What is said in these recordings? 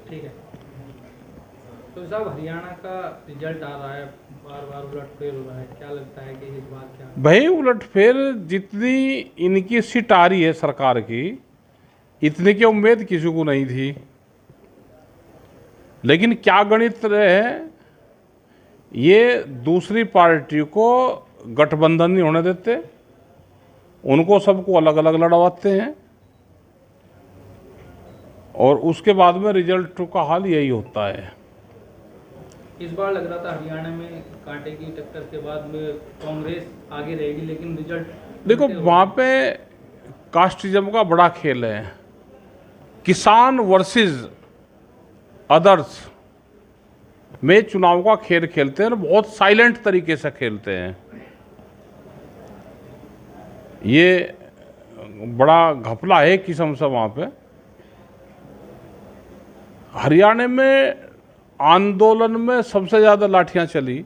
ठीक है। तो साहब हरियाणा का रिजल्ट आ रहा है, बार बार उलटफेर हो रहा है, क्या लगता है कि इस बार क्या? भाई उलटफेर जितनी इनकी सीट आ रही है सरकार की, इतने की उम्मीद किसी को नहीं थी। लेकिन क्या गणित रहे, ये दूसरी पार्टी को गठबंधन नहीं होने देते, उनको सबको अलग अलग लड़वाते हैं और उसके बाद में रिजल्ट का हाल यही होता है। इस बार लग रहा था हरियाणा में कांटे की टक्कर के बाद में कांग्रेस आगे रहेगी, लेकिन रिजल्ट देखो वहां पे कास्टिज्म का बड़ा खेल है, किसान वर्सेस अदर्स में चुनाव का खेल खेलते हैं और बहुत साइलेंट तरीके से खेलते हैं। ये बड़ा घपला है किस्म से वहां पे। हरियाणा में आंदोलन में सबसे ज्यादा लाठियां चली,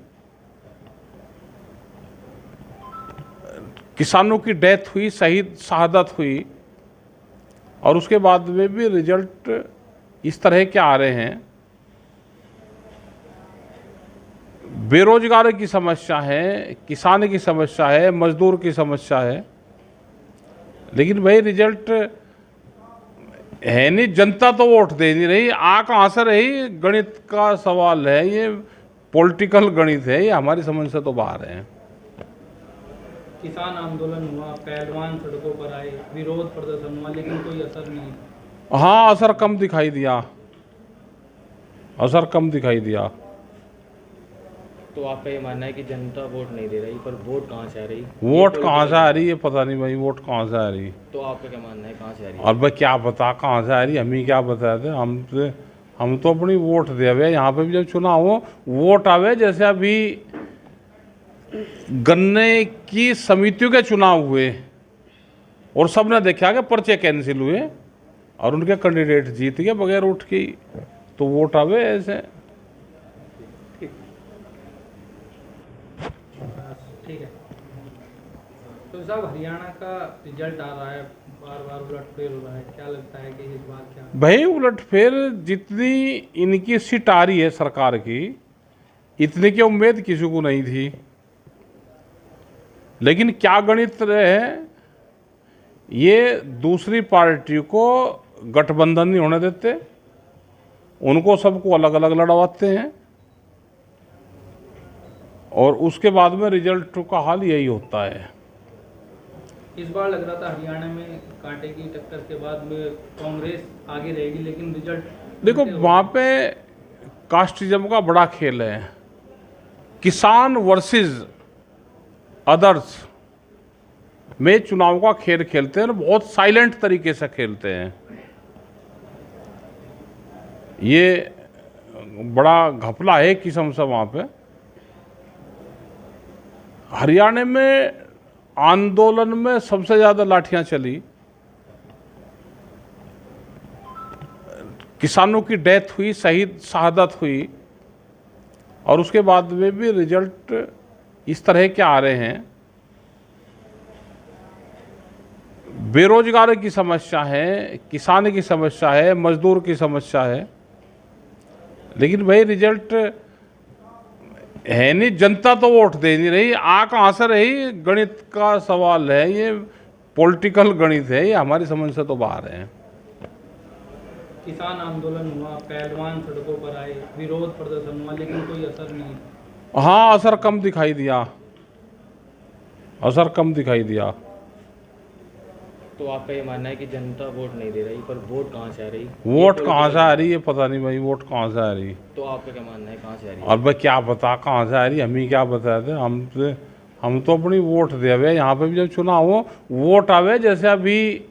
किसानों की डेथ हुई, शहीद शहादत हुई, और उसके बाद में भी रिजल्ट इस तरह के आ रहे हैं। बेरोजगार की समस्या है, किसान की समस्या है, मजदूर की समस्या है, लेकिन भाई रिजल्ट है नहीं, जनता तो वोट दे नहीं रही। आ कहां से रही, गणित का सवाल है, ये पॉलिटिकल गणित है, ये हमारी समझ से तो बाहर है। किसान आंदोलन हुआ, पहलवान सड़कों पर आए, विरोध प्रदर्शन हुआ, लेकिन कोई असर नहीं। हाँ, असर कम दिखाई दिया, असर कम दिखाई दिया। तो आपका ये मानना है कि जनता वोट नहीं दे रही, पर वोट कहाँ से आ रही? वोट कहाँ से आ रही है पता नहीं भाई, वोट कहाँ से आ रही। तो आपका क्या मानना है, कहाँ से आ रही है? और भाई क्या पता कहाँ से आ रही, हम ही क्या बताते, हम तो अपनी वोट दे हुए। यहाँ पे भी जब चुनाव हो, वोट आवे। जैसे अभी गन्ने की समितियों के चुनाव हुए और सबने देखा कि पर्चे कैंसिल हुए और उनके कैंडिडेट जीत गए बगैर वोट की, तो वोट आवे ऐसे। ठीक है। तो साहब हरियाणा का रिजल्ट आ रहा है, बार बार उलटफेर हो रहा है, क्या लगता है कि इस बार क्या? भाई उलटफेर जितनी इनकी सीट आ रही है सरकार की, इतने की उम्मीद किसी को नहीं थी। लेकिन क्या गणित रहे, ये दूसरी पार्टी को गठबंधन नहीं होने देते, उनको सबको अलग अलग लड़वाते हैं और उसके बाद में रिजल्ट का हाल यही होता है। इस बार लग रहा था हरियाणा में कांटे की टक्कर के बाद में कांग्रेस आगे रहेगी, लेकिन रिजल्ट देखो वहां पे कास्टिज्म का बड़ा खेल है, किसान वर्सेस अदर्स में चुनाव का खेल खेलते हैं और बहुत साइलेंट तरीके से खेलते हैं। ये बड़ा घपला है किस्म से वहां पे। हरियाणा में आंदोलन में सबसे ज्यादा लाठियां चली, किसानों की डेथ हुई, शहीद शहादत हुई, और उसके बाद में भी रिजल्ट इस तरह के आ रहे हैं। बेरोजगार की समस्या है, किसान की समस्या है, मजदूर की समस्या है, लेकिन भाई रिजल्ट है नहीं, जनता तो वोट दे नहीं रही। आ कहां से रही, गणित का सवाल है, ये पॉलिटिकल गणित है, ये हमारी समझ से तो बाहर है। किसान आंदोलन हुआ, पहलवान सड़कों पर आए, विरोध प्रदर्शन हुआ, लेकिन कोई असर नहीं। हाँ, असर कम दिखाई दिया, असर कम दिखाई दिया। तो आपका ये मानना है कि जनता वोट नहीं दे रही, पर वोट कहाँ से आ रही? वोट कहाँ से आ रही है पता नहीं भाई, वोट कहाँ से आ रही। तो आपका क्या मानना है, कहाँ से आ रही है? और भाई क्या पता कहाँ से आ रही, हम ही क्या बताते, हम तो अपनी वोट दे हुए। यहाँ पे भी जब चुनाव हो, वोट आवे। जैसे अभी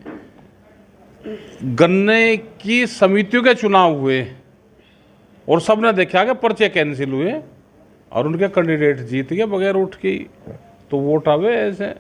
गन्ने की समितियों के चुनाव हुए और सबने देखा कि पर्चे कैंसिल हुए और उनके कैंडिडेट जीत गए बगैर वोट की, तो वोट आवे ऐसे।